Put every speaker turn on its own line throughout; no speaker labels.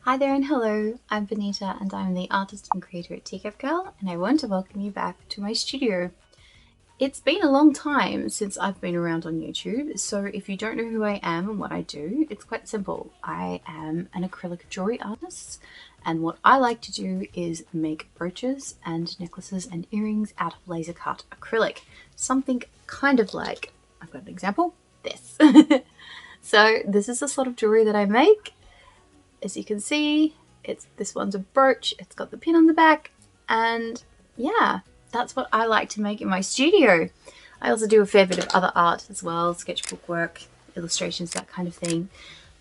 Hi there and hello, I'm Bonita and I'm the artist and creator at Teacup Girl, and I want to welcome you back to my studio. It's been a long time since I've been around on YouTube, so if you don't know who I am and what I do, it's quite simple. I am an acrylic jewelry artist, and what I like to do is make brooches and necklaces and earrings out of laser cut acrylic. Something kind of like, I've got an example, this. So this is the sort of jewelry that I make. As you can see, this one's a brooch, it's got the pin on the back, and yeah, that's what I like to make in my studio. I also do a fair bit of other art as well, sketchbook work, illustrations, that kind of thing.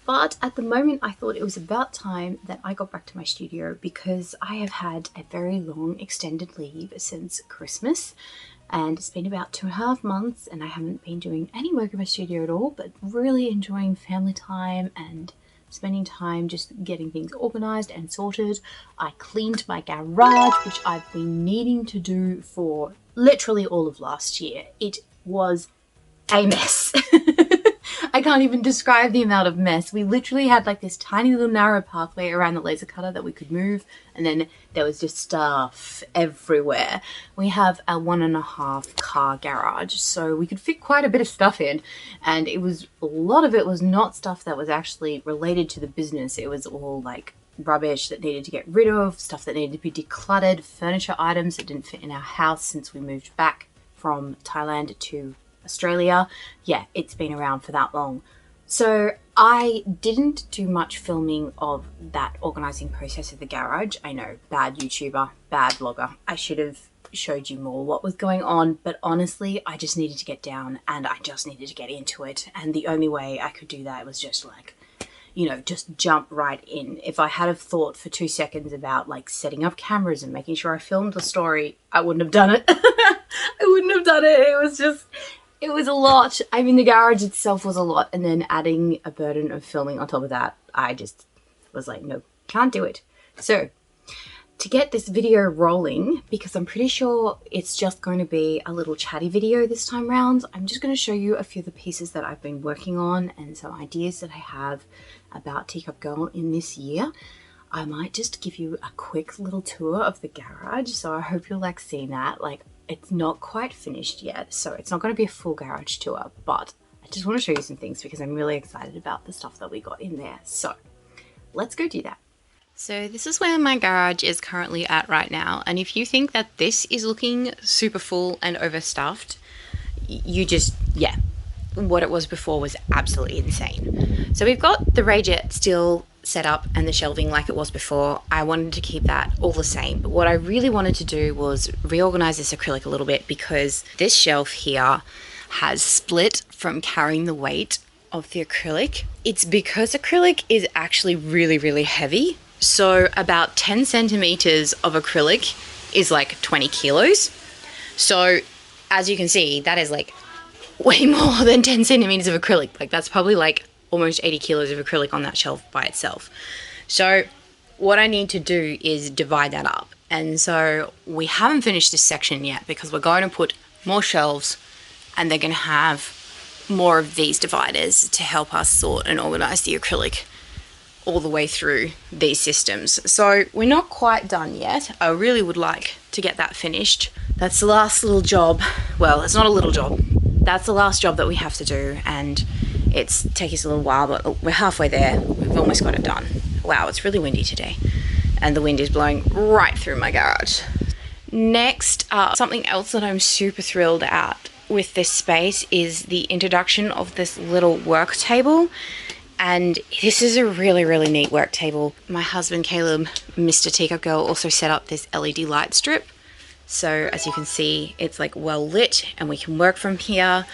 But at the moment I thought it was about time that I got back to my studio because I have had a very long extended leave since Christmas, and it's been about 2.5 months and I haven't been doing any work in my studio at all, but really enjoying family time and spending time just getting things organized and sorted. I cleaned my garage, which I've been needing to do for literally all of last year. It was a mess. I can't even describe the amount of mess. We literally had like this tiny little narrow pathway around the laser cutter that we could move, and then there was just stuff everywhere. We have a 1.5 car garage, so we could fit quite a bit of stuff in, and a lot of it was not stuff that was actually related to the business. It was all like rubbish that needed to get rid of, stuff that needed to be decluttered, furniture items that didn't fit in our house since we moved back from Thailand to Australia. Yeah, it's been around for that long. So I didn't do much filming of that organizing process of the garage. I know, bad YouTuber, bad vlogger. I should have showed you more what was going on, but honestly, I just needed to get down and I just needed to get into it. And the only way I could do that was just like, you know, just jump right in. If I had have thought for 2 seconds about like setting up cameras and making sure I filmed the story, I wouldn't have done it. I wouldn't have done it. It was a lot. I mean, the garage itself was a lot, and then adding a burden of filming on top of that, I just was like, no, can't do it. So to get this video rolling, because I'm pretty sure it's just going to be a little chatty video this time round, I'm just going to show you a few of the pieces that I've been working on and some ideas that I have about Teacup Girl in this year. I might just give you a quick little tour of the garage, so I hope you'll like seeing that. Like, it's not quite finished yet, so it's not going to be a full garage tour, but I just want to show you some things because I'm really excited about the stuff that we got in there. So let's go do that. So this is where my garage is currently at right now, and if you think that this is looking super full and overstuffed, you just, yeah, what it was before was absolutely insane. So we've got the Hydrangea still set up and the shelving like it was before. I wanted to keep that all the same, but what I really wanted to do was reorganize this acrylic a little bit because this shelf here has split from carrying the weight of the acrylic. It's because acrylic is actually really heavy, so about 10 centimeters of acrylic is like 20 kilos. So as you can see, that is like way more than 10 centimeters of acrylic. Like that's probably like almost 80 kilos of acrylic on that shelf by itself. So what I need to do is divide that up. And so we haven't finished this section yet because we're going to put more shelves and they're going to have more of these dividers to help us sort and organize the acrylic all the way through these systems. So we're not quite done yet. I really would like to get that finished. That's the last little job. Well, it's not a little job. That's the last job that we have to do, and it's taking us a little while, but we're halfway there. We've almost got it done. Wow, it's really windy today, and the wind is blowing right through my garage. Next, something else that I'm super thrilled at with this space is the introduction of this little work table. And this is a really neat work table. My husband Caleb, Mr. Teacup Girl, also set up this LED light strip. So as you can see, it's like well lit and we can work from here.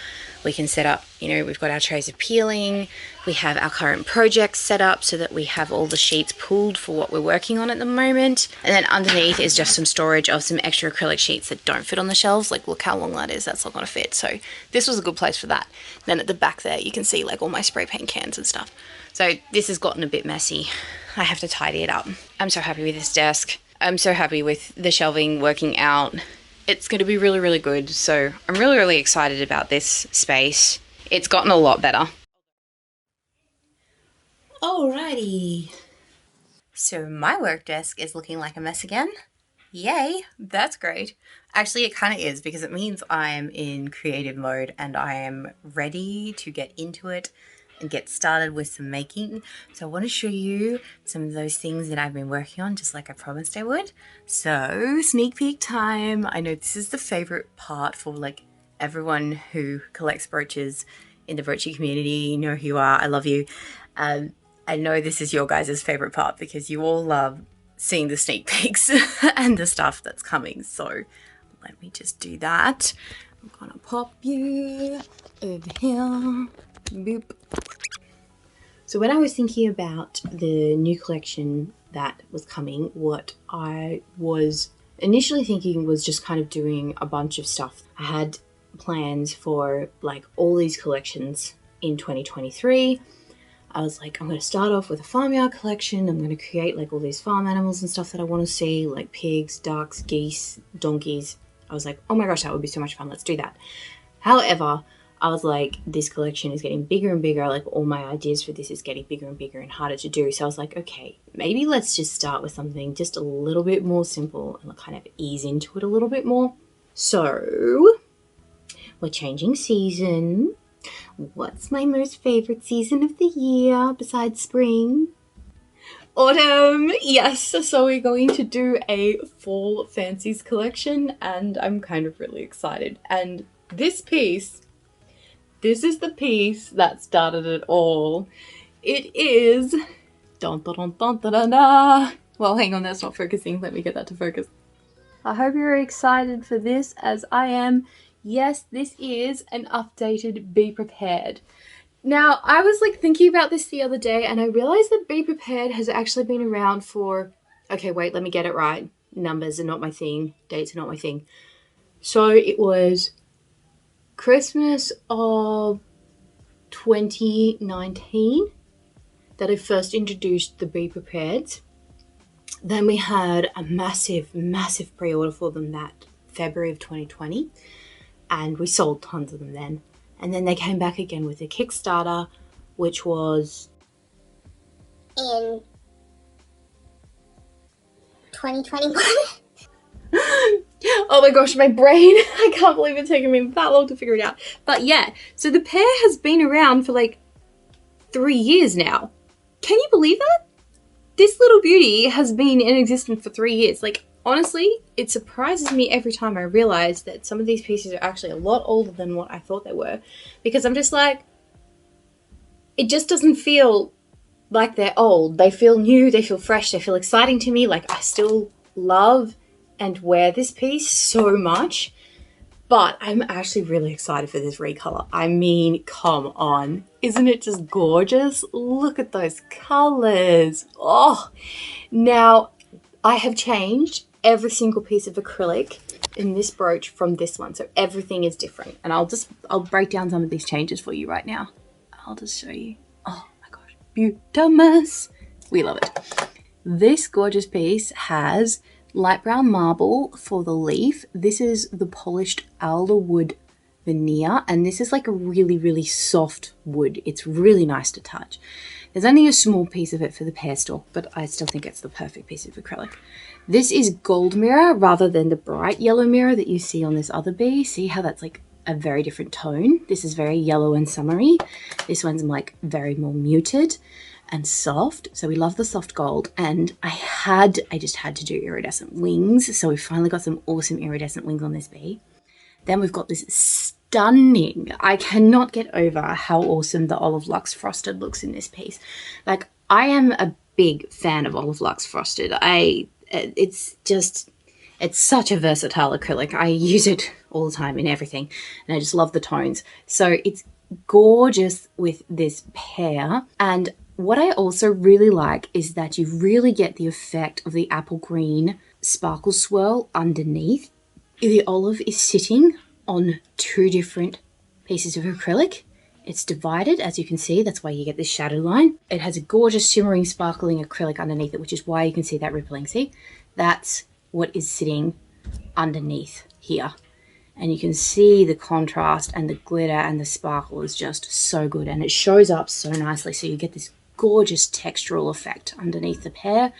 We can set up, you know, we've got our trays of peeling. We have our current projects set up so that we have all the sheets pulled for what we're working on at the moment. And then underneath is just some storage of some extra acrylic sheets that don't fit on the shelves. Like, look how long that is, that's not gonna fit. So this was a good place for that. Then at the back there, you can see like all my spray paint cans and stuff. So this has gotten a bit messy. I have to tidy it up. I'm so happy with this desk. I'm so happy with the shelving working out. It's going to be really good. So I'm really excited about this space. It's gotten a lot better. Alrighty. So my work desk is looking like a mess again. Yay, that's great. Actually, it kind of is because it means I'm in creative mode and I am ready to get into it and get started with some making. So I want to show you some of those things that I've been working on, just like I promised I would. So sneak peek time. I know this is the favorite part for like everyone who collects brooches in the broochy community. You know who you are. I love you. I know this is your guys' favorite part because you all love seeing the sneak peeks and the stuff that's coming. So let me just do that. I'm gonna pop you over here. Boop. So when I was thinking about the new collection that was coming, what I was initially thinking was just kind of doing a bunch of stuff. I had plans for like all these collections in 2023. I was like, I'm going to start off with a farmyard collection. I'm going to create like all these farm animals and stuff that I want to see, like pigs, ducks, geese, donkeys. I was like, oh my gosh, that would be so much fun. Let's do that. However, I was like, this collection is getting bigger and bigger. Like all my ideas for this is getting bigger and bigger and harder to do. So I was like, okay, maybe let's just start with something just a little bit more simple and kind of ease into it a little bit more. So we're changing season. What's my most favorite season of the year besides spring? Autumn! Yes, so we're going to do a fall fancies collection and I'm kind of really excited. And this piece, this is the piece that started it all. It is... Dun, dun, dun, dun, dun, dun, dun. Well, hang on, that's not focusing. Let me get that to focus. I hope you're excited for this as I am. Yes, this is an updated Be Prepared. Now, I was like thinking about this the other day and I realized that Be Prepared has actually been around for, okay, wait, let me get it right. Numbers are not my thing. Dates are not my thing. So it was Christmas of 2019 that I first introduced the Be Prepared. Then we had a massive, massive pre-order for them that February of 2020. And we sold tons of them then. And then they came back again with a Kickstarter, which was
in 2021.
Oh my gosh, my brain. I can't believe it's taken me that long to figure it out. But yeah, so the pair has been around for like 3 years now. Can you believe that? This little beauty has been in existence for 3 years. Like, honestly, it surprises me every time I realize that some of these pieces are actually a lot older than what I thought they were. Because I'm just like, it just doesn't feel like they're old. They feel new, they feel fresh, they feel exciting to me. Like, I still love and wear this piece so much. But I'm actually really excited for this recolor. I mean, come on. Isn't it just gorgeous? Look at those colors. Oh, now I have changed every single piece of acrylic in this brooch from this one. So everything is different. And I'll break down some of these changes for you right now. I'll just show you. Oh my gosh, beautimous. We love it. This gorgeous piece has light brown marble for the leaf. This is the polished alder wood veneer, and this is like a really, really soft wood. It's really nice to touch. There's only a small piece of it for the pear stalk, but I still think it's the perfect piece of acrylic. This is gold mirror rather than the bright yellow mirror that you see on this other bee. See how that's like a very different tone? This is very yellow and summery. This one's like very more muted and soft. So we love the soft gold. And I just had to do iridescent wings. So we finally got some awesome iridescent wings on this bee. Then we've got this stunning, I cannot get over how awesome the Olive Lux Frosted looks in this piece. Like, I am a big fan of Olive Lux Frosted. It's such a versatile acrylic. I use it all the time in everything. And I just love the tones. So it's gorgeous with this pear. And what I also really like is that you really get the effect of the apple green sparkle swirl underneath. The olive is sitting on 2 different pieces of acrylic. It's divided, as you can see. That's why you get this shadow line. It has a gorgeous shimmering, sparkling acrylic underneath it, which is why you can see that rippling. See? That's what is sitting underneath here. And you can see the contrast and the glitter and the sparkle is just so good. And it shows up so nicely. So you get this gorgeous textural effect underneath the pear,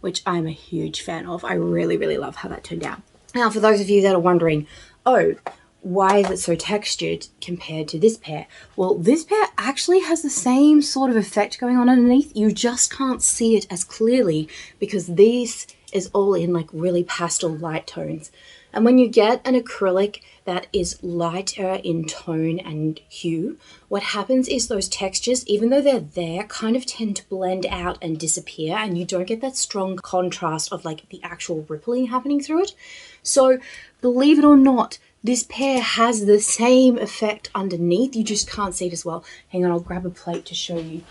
which I'm a huge fan of. I really, really love how that turned out. Now, for those of you that are wondering, oh, why is it so textured compared to this pear? Well, this pear actually has the same sort of effect going on underneath. You just can't see it as clearly because this is all in like really pastel light tones. And when you get an acrylic that is lighter in tone and hue, what happens is those textures, even though they're there, kind of tend to blend out and disappear, and you don't get that strong contrast of like the actual rippling happening through it. So believe it or not, this pear has the same effect underneath. You just can't see it as well. Hang on, I'll grab a plate to show you.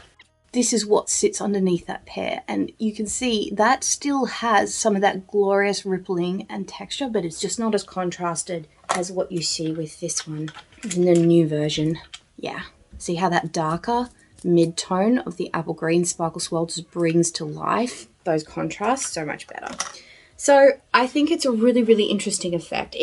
This is what sits underneath that pear, and you can see that still has some of that glorious rippling and texture, but it's just not as contrasted as what you see with this one in the new version. Yeah, see how that darker mid-tone of the apple green sparkle swirl just brings to life those contrasts so much better. So I think it's a really, really interesting effect.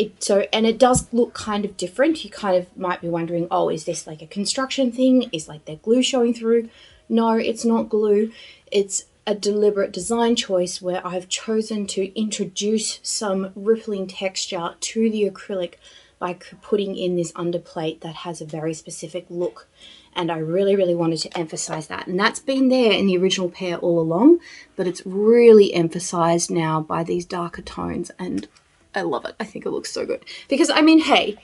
And it does look kind of different. You kind of might be wondering, oh, is this like a construction thing? Is like their glue showing through? No, it's not glue. It's a deliberate design choice where I've chosen to introduce some rippling texture to the acrylic by putting in this underplate that has a very specific look. And I really, really wanted to emphasize that. And that's been there in the original pear all along, but it's really emphasized now by these darker tones. And I love it. I think it looks so good. Because, I mean, hey,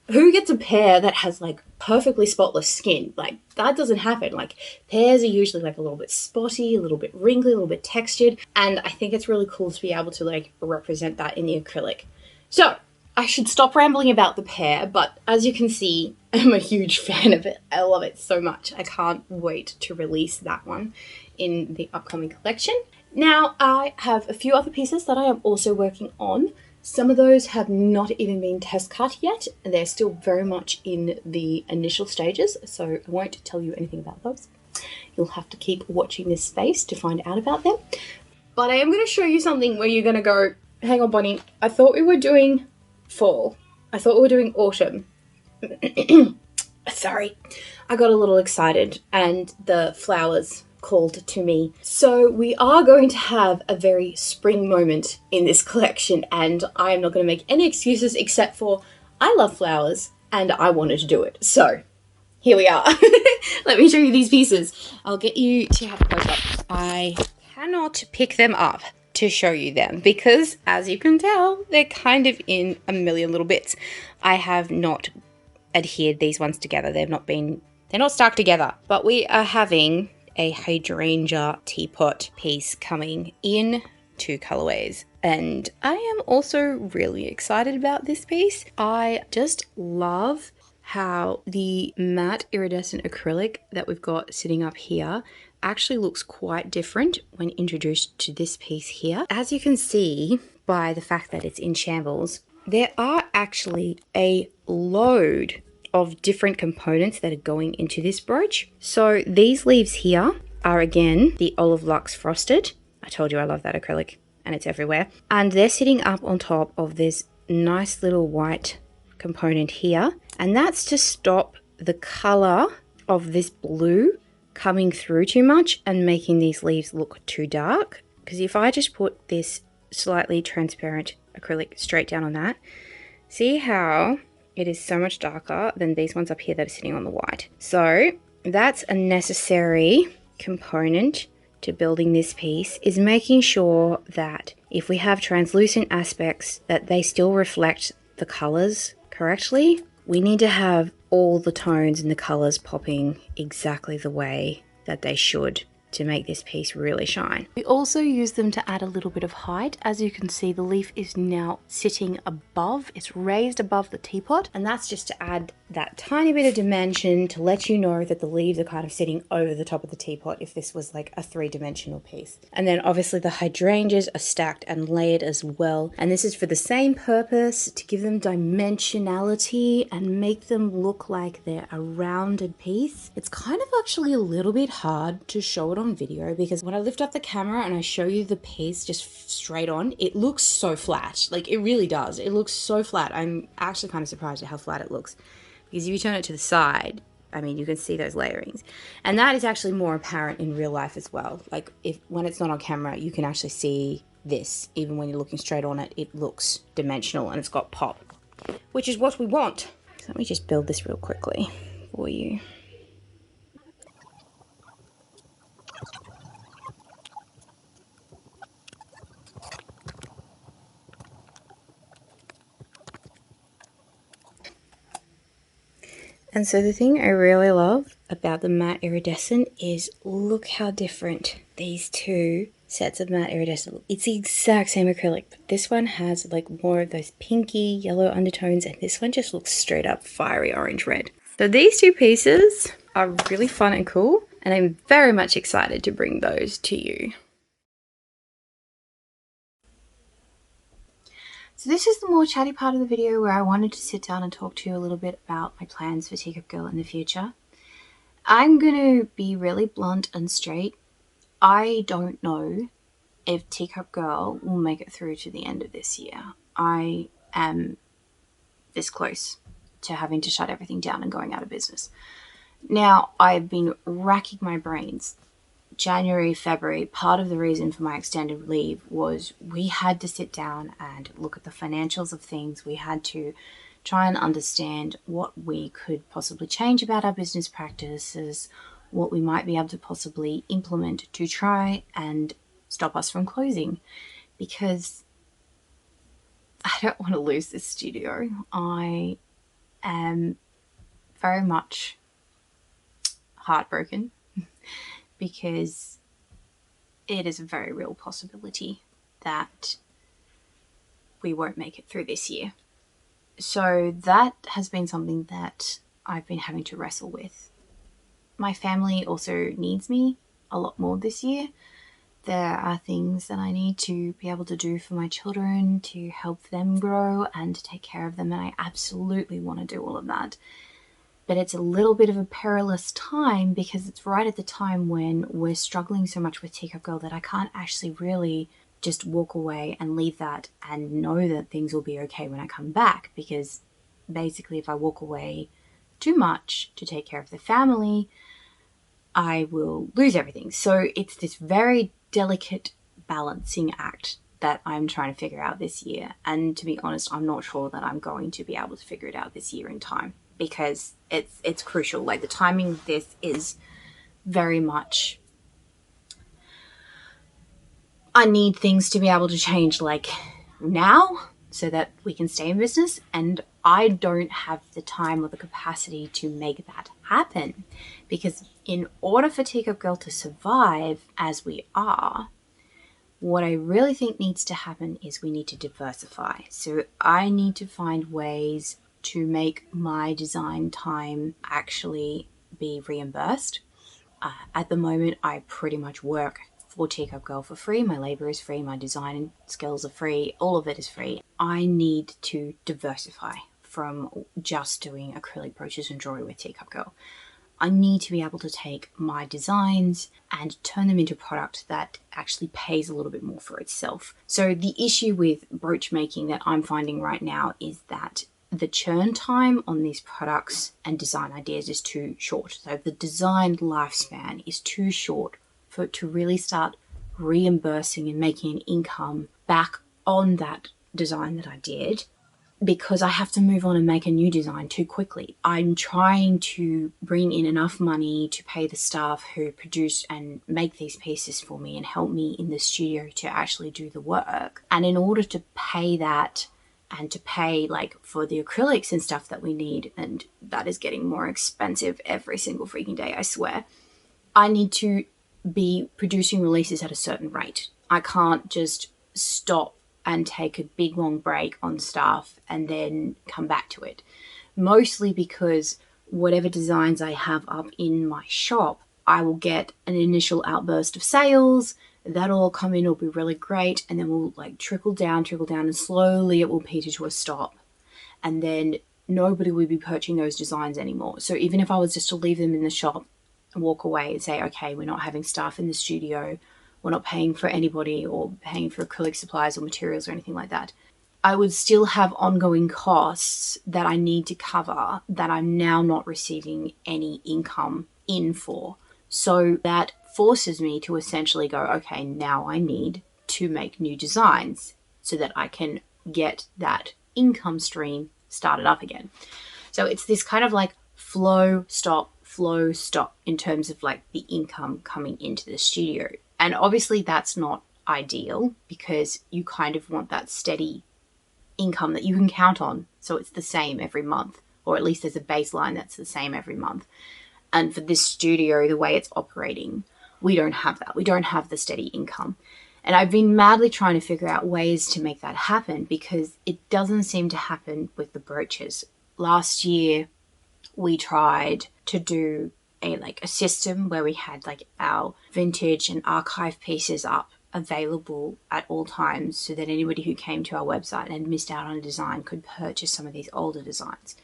who gets a pear that has like perfectly spotless skin? Like, that doesn't happen. Like, pears are usually like a little bit spotty, a little bit wrinkly, a little bit textured. And I think it's really cool to be able to like represent that in the acrylic. So I should stop rambling about the pear, but as you can see, I'm a huge fan of it. I love it so much. I can't wait to release that one in the upcoming collection. Now, I have a few other pieces that I am also working on. Some of those have not even been test cut yet. They're still very much in the initial stages, so I won't tell you anything about those. You'll have to keep watching this space to find out about them. But I am going to show you something where you're going to go, hang on, Bonnie, I thought we were doing fall. I thought we were doing autumn. Sorry, I got a little excited and the flowers called to me. So we are going to have a very spring moment in this collection, and I am not going to make any excuses except for I love flowers and I wanted to do it. So here we are. Let me show you these pieces. I'll get you to have a close up. I cannot pick them up to show you them because, as you can tell, they're kind of in a million little bits. I have not adhered these ones together. They're not stuck together. But we are having a Hydrangea teapot piece coming in 2 colorways. And I am also really excited about this piece. I just love how the matte iridescent acrylic that we've got sitting up here actually looks quite different when introduced to this piece here. As you can see by the fact that it's in shambles, there are actually a load of different components that are going into this brooch. So these leaves here are again the Olive Luxe Frosted. I told you I love that acrylic and it's everywhere. And they're sitting up on top of this nice little white component here. And that's to stop the color of this blue coming through too much and making these leaves look too dark. Because if I just put this slightly transparent acrylic straight down on that, see how it is so much darker than these ones up here that are sitting on the white. So that's a necessary component to building this piece, is making sure that if we have translucent aspects that they still reflect the colors correctly. We need to have all the tones and the colors popping exactly the way that they should to make this piece really shine. We also use them to add a little bit of height. As you can see, the leaf is now sitting above, it's raised above the teapot, and that's just to add that tiny bit of dimension to let you know that the leaves are kind of sitting over the top of the teapot if this was like a 3-dimensional piece. And then obviously the hydrangeas are stacked and layered as well, and this is for the same purpose, to give them dimensionality and make them look like they're a rounded piece. It's kind of actually a little bit hard to show it on video because when I lift up the camera and I show you the piece just straight on, it looks so flat. Like, it really does. It looks so flat. I'm actually kind of surprised at how flat it looks, because if you turn it to the side, I mean, you can see those layerings. And that is actually more apparent in real life as well. Like when it's not on camera, you can actually see this. Even when you're looking straight on it, it looks dimensional and it's got pop, which is what we want. So let me just build this real quickly for you. And so the thing I really love about the matte iridescent is look how different these two sets of matte iridescent look. It's the exact same acrylic, but this one has like more of those pinky yellow undertones, and this one just looks straight up fiery orange red. So these two pieces are really fun and cool, and I'm very much excited to bring those to you. So this is the more chatty part of the video where I wanted to sit down and talk to you a little bit about my plans for Teacup Girl in the future. I'm going to be really blunt and straight. I don't know if Teacup Girl will make it through to the end of this year. I am this close to having to shut everything down and going out of business. Now, I've been racking my brains. January, February, part of the reason for my extended leave was we had to sit down and look at the financials of things. We had to try and understand what we could possibly change about our business practices, what we might be able to possibly implement to try and stop us from closing, because I don't want to lose this studio. I am very much heartbroken because it is a very real possibility that we won't make it through this year. So that has been something that I've been having to wrestle with. My family also needs me a lot more this year. There are things that I need to be able to do for my children to help them grow and to take care of them, and I absolutely want to do all of that. But it's a little bit of a perilous time because it's right at the time when we're struggling so much with Teacup Girl that I can't actually really just walk away and leave that and know that things will be okay when I come back, because basically if I walk away too much to take care of the family, I will lose everything. So it's this very delicate balancing act that I'm trying to figure out this year. And to be honest, I'm not sure that I'm going to be able to figure it out this year in time, because it's crucial. Like, the timing of this is very much, I need things to be able to change like now so that we can stay in business, and I don't have the time or the capacity to make that happen, because in order for Teacup Girl to survive as we are, what I really think needs to happen is we need to diversify. So I need to find ways to make my design time actually be reimbursed. At the moment, I pretty much work for Teacup Girl for free. My labor is free, my design skills are free, all of it is free. I need to diversify from just doing acrylic brooches and jewelry with Teacup Girl. I need to be able to take my designs and turn them into product that actually pays a little bit more for itself. So the issue with brooch making that I'm finding right now is that the churn time on these products and design ideas is too short. So the design lifespan is too short for it to really start reimbursing and making an income back on that design that I did, because I have to move on and make a new design too quickly. I'm trying to bring in enough money to pay the staff who produce and make these pieces for me and help me in the studio to actually do the work. And in order to pay that and to pay like for the acrylics and stuff that we need, and that is getting more expensive every single freaking day, I swear, I need to be producing releases at a certain rate. I can't just stop and take a big long break on stuff and then come back to it. Mostly because whatever designs I have up in my shop, I will get an initial outburst of sales. That'll all come in, it'll be really great, and then we'll like trickle down, and slowly it will peter to a stop. And then nobody will be purchasing those designs anymore. So even if I was just to leave them in the shop and walk away and say, okay, we're not having staff in the studio, we're not paying for anybody or paying for acrylic supplies or materials or anything like that, I would still have ongoing costs that I need to cover that I'm now not receiving any income in for. So that forces me to essentially go, okay, now I need to make new designs so that I can get that income stream started up again. So it's this kind of like flow, stop in terms of like the income coming into the studio. And obviously that's not ideal because you kind of want that steady income that you can count on. So it's the same every month, or at least there's a baseline that's the same every month. And for this studio, the way it's operating, we don't have that. We don't have the steady income. And I've been madly trying to figure out ways to make that happen because it doesn't seem to happen with the brooches. Last year, we tried to do a system where we had like our vintage and archive pieces up available at all times so that anybody who came to our website and missed out on a design could purchase some of these older designs.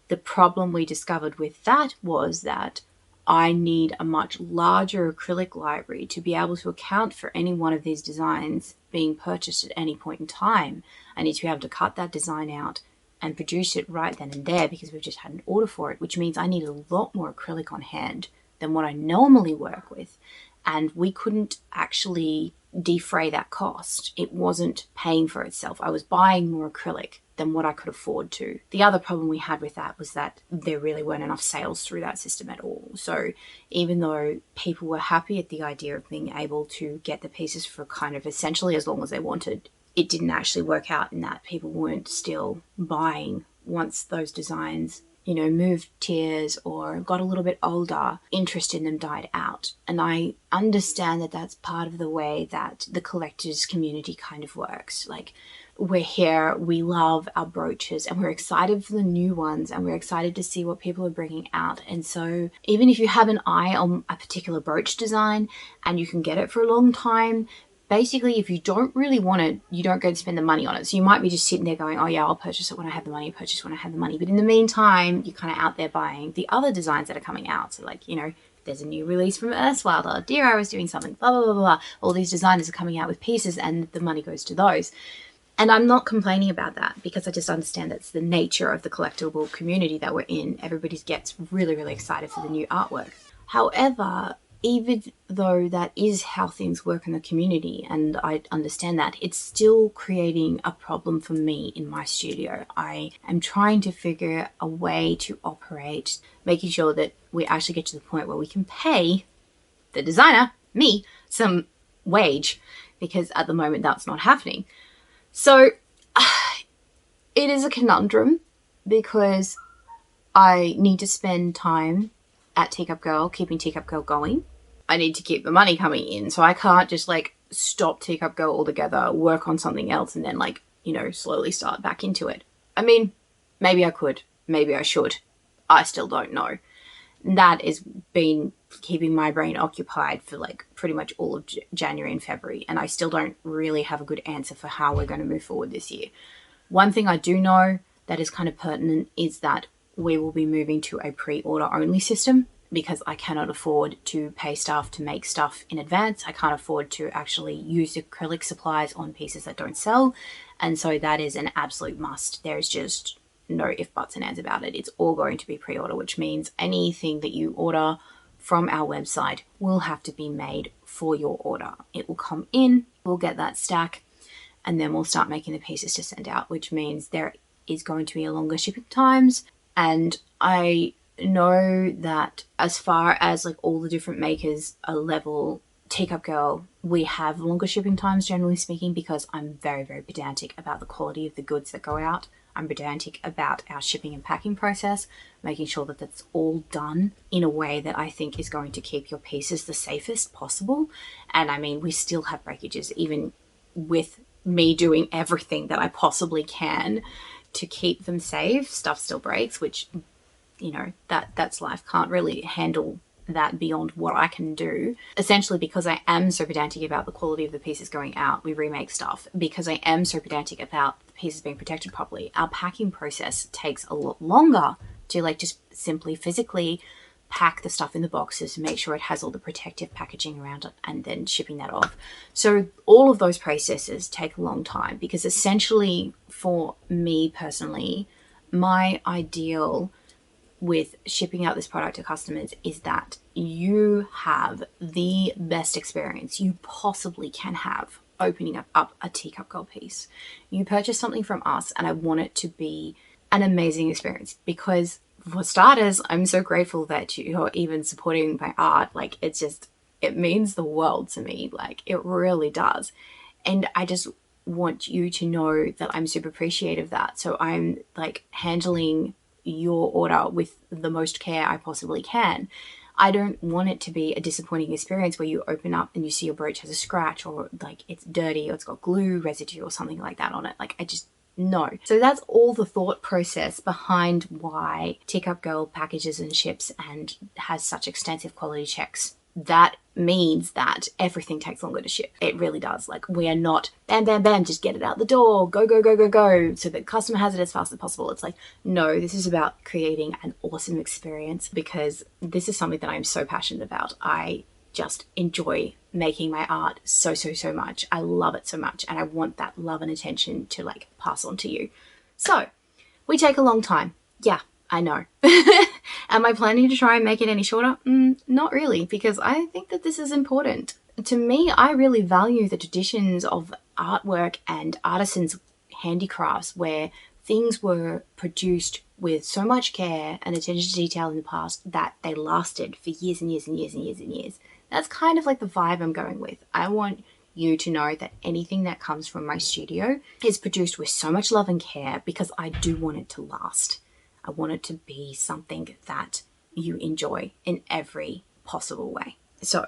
The problem we discovered with that was that I need a much larger acrylic library to be able to account for any one of these designs being purchased at any point in time. I need to be able to cut that design out and produce it right then and there because we've just had an order for it, which means I need a lot more acrylic on hand than what I normally work with. And we couldn't actually defray that cost. It wasn't paying for itself. I was buying more acrylic than what I could afford to. The other problem we had with that was that there really weren't enough sales through that system at all. So even though people were happy at the idea of being able to get the pieces for kind of essentially as long as they wanted, it didn't actually work out in that people weren't still buying once those designs, moved tiers or got a little bit older. Interest in them died out. And I understand that that's part of the way that the collectors community kind of works. Like, we're here, we love our brooches, and we're excited for the new ones, and we're excited to see what people are bringing out. And so even if you have an eye on a particular brooch design and you can get it for a long time, basically, if you don't really want it, you don't go to spend the money on it. So you might be just sitting there going, oh yeah, I'll purchase it when I have the money, purchase when I have the money. But in the meantime, you're kind of out there buying the other designs that are coming out. So like, there's a new release from Earthwilder, Dear I Was Doing Something, blah, blah, blah, blah. All these designers are coming out with pieces and the money goes to those. And I'm not complaining about that because I just understand that's the nature of the collectible community that we're in. Everybody gets really, really excited for the new artwork. However, even though that is how things work in the community, and I understand that, it's still creating a problem for me in my studio. I am trying to figure a way to operate, making sure that we actually get to the point where we can pay the designer, me, some wage, because at the moment that's not happening. So it is a conundrum because I need to spend time at Teacup Girl, keeping Teacup Girl going. I need to keep the money coming in, so I can't just stop Teacup Girl altogether, work on something else, and then slowly start back into it. I mean, maybe I could, maybe I should. I still don't know. That has been keeping my brain occupied for pretty much all of January and February, and I still don't really have a good answer for how we're going to move forward this year. One thing I do know that is kind of pertinent is that we will be moving to a pre-order only system because I cannot afford to pay staff to make stuff in advance. I can't afford to actually use acrylic supplies on pieces that don't sell, and so that is an absolute must. There's just no if, buts, and ands about it. It's all going to be pre-order, which means anything that you order from our website will have to be made for your order. It will come in, we'll get that stack, and then we'll start making the pieces to send out, which means there is going to be a longer shipping times. And I know that as far as all the different makers are level, Teacup Girl, we have longer shipping times generally speaking because I'm very, very pedantic about the quality of the goods that go out. I'm pedantic about our shipping and packing process, making sure that that's all done in a way that I think is going to keep your pieces the safest possible. And I mean, we still have breakages, even with me doing everything that I possibly can to keep them safe. Stuff still breaks, which, that's life. Can't really handle that beyond what I can do. Essentially, because I am so pedantic about the quality of the pieces going out, we remake stuff. Because I am so pedantic about the pieces being protected properly, our packing process takes a lot longer to just simply physically pack the stuff in the boxes to make sure it has all the protective packaging around it, and then shipping that off. So all of those processes take a long time, because essentially for me personally, my ideal with shipping out this product to customers is that you have the best experience you possibly can have opening up a Teacup Girl piece. You purchase something from us, and I want it to be an amazing experience, because for starters, I'm so grateful that you're even supporting my art. Like, it means the world to me. Like, it really does. And I just want you to know that I'm super appreciative of that. So I'm like handling your order with the most care I possibly can. I don't want it to be a disappointing experience where you open up and you see your brooch has a scratch, or like it's dirty, or it's got glue residue or something like that on it. Like, I just, no. So that's all the thought process behind why Teacup Girl packages and ships and has such extensive quality checks. That means that everything takes longer to ship. It really does. Like, we are not bam, bam, bam, just get it out the door, go, go, go, go, go, so the customer has it as fast as possible. It's like, no, this is about creating an awesome experience, because this is something that I'm so passionate about. I just enjoy making my art so, so, so much. I love it so much, and I want that love and attention to like pass on to you. So we take a long time. Yeah, I know. Am I planning to try and make it any shorter? Not really, because I think that this is important. To me, I really value the traditions of artwork and artisans' handicrafts, where things were produced with so much care and attention to detail in the past that they lasted for years and years and years and years and years. That's kind of like the vibe I'm going with. I want you to know that anything that comes from my studio is produced with so much love and care, because I do want it to last. I want it to be something that you enjoy in every possible way. So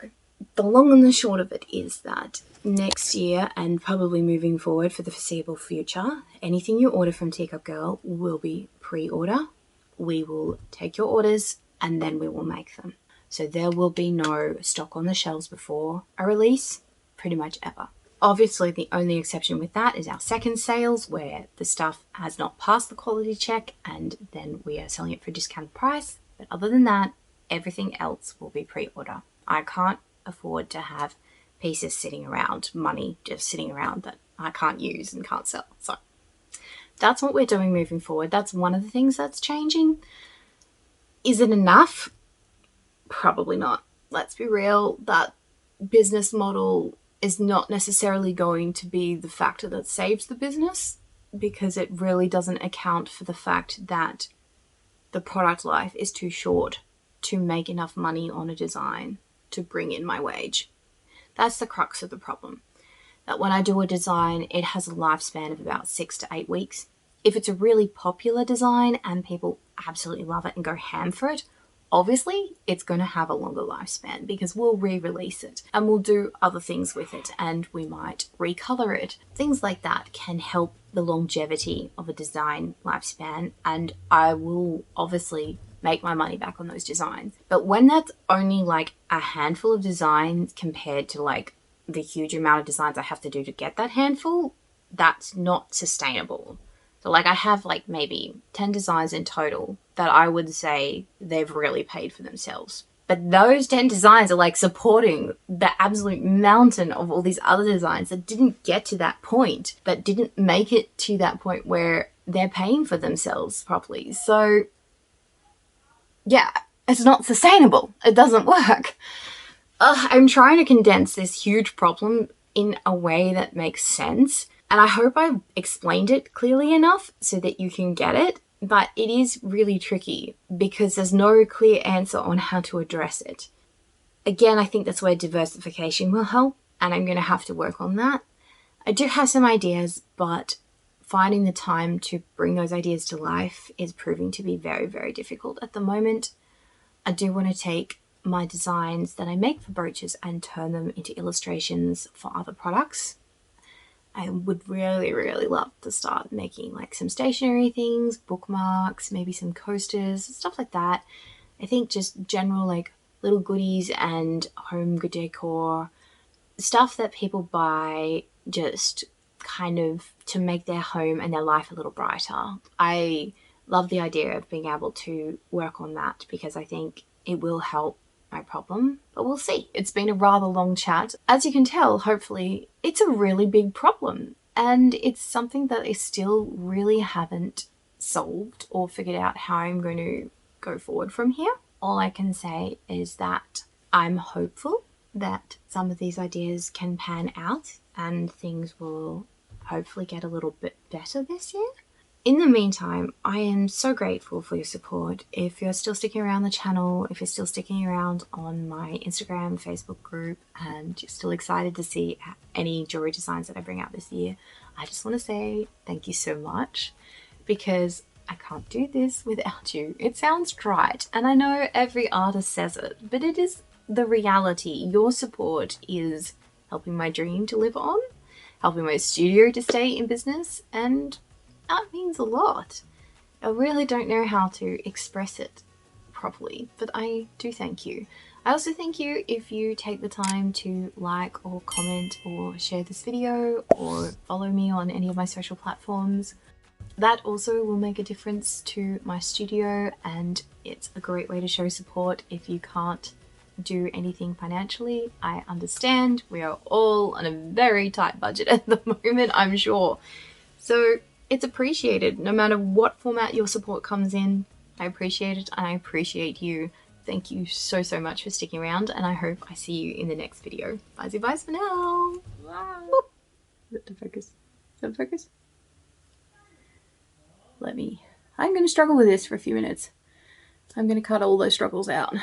the long and the short of it is that next year, and probably moving forward for the foreseeable future, anything you order from Teacup Girl will be pre-order. We will take your orders and then we will make them. So there will be no stock on the shelves before a release, pretty much ever. Obviously, the only exception with that is our second sales, where the stuff has not passed the quality check and then we are selling it for a discounted price. But other than that, everything else will be pre-order. I can't afford to have pieces sitting around, money just sitting around that I can't use and can't sell. So that's what we're doing moving forward. That's one of the things that's changing. Is it enough? Probably not. Let's be real, that business model is not necessarily going to be the factor that saves the business, because it really doesn't account for the fact that the product life is too short to make enough money on a design to bring in my wage. That's the crux of the problem. That when I do a design, it has a lifespan of about 6 to 8 weeks. If it's a really popular design and people absolutely love it and go ham for it, obviously it's going to have a longer lifespan, because we'll re-release it and we'll do other things with it, and we might recolor it. Things like that can help the longevity of a design lifespan, and I will obviously make my money back on those designs. But when that's only like a handful of designs compared to like the huge amount of designs I have to do to get that handful, that's not sustainable. So like I have like maybe 10 designs in total that I would say they've really paid for themselves. But those 10 designs are like supporting the absolute mountain of all these other designs that didn't get to that point, that didn't make it to that point where they're paying for themselves properly. So yeah, it's not sustainable. It doesn't work. I'm trying to condense this huge problem in a way that makes sense. And I hope I've explained it clearly enough so that you can get it. But it is really tricky because there's no clear answer on how to address it. Again, I think that's where diversification will help, and I'm going to have to work on that. I do have some ideas, but finding the time to bring those ideas to life is proving to be very, very difficult at the moment. I do want to take my designs that I make for brooches and turn them into illustrations for other products. I would really, really love to start making like some stationery things, bookmarks, maybe some coasters, stuff like that. I think just general like little goodies and home decor, stuff that people buy just kind of to make their home and their life a little brighter. I love the idea of being able to work on that because I think it will help my problem, but we'll see. It's been a rather long chat. As you can tell, hopefully, it's a really big problem, and it's something that I still really haven't solved or figured out how I'm going to go forward from here. All I can say is that I'm hopeful that some of these ideas can pan out and things will hopefully get a little bit better this year. In the meantime, I am so grateful for your support. If you're still sticking around the channel, if you're still sticking around on my Instagram, Facebook group, and you're still excited to see any jewelry designs that I bring out this year, I just want to say thank you so much, because I can't do this without you. It sounds trite, and I know every artist says it, but it is the reality. Your support is helping my dream to live on, helping my studio to stay in business, and that means a lot. I really don't know how to express it properly, but I do thank you. I also thank you if you take the time to like or comment or share this video or follow me on any of my social platforms. That also will make a difference to my studio, and it's a great way to show support. If you can't do anything financially, I understand. We are all on a very tight budget at the moment, I'm sure. So it's appreciated no matter what format your support comes in. I appreciate it, and I appreciate you. Thank you so much for sticking around, and I hope I see you in the next video. Bye for now. Bye. Is it to focus? Is that focus? I'm going to struggle with this for a few minutes. I'm going to cut all those struggles out.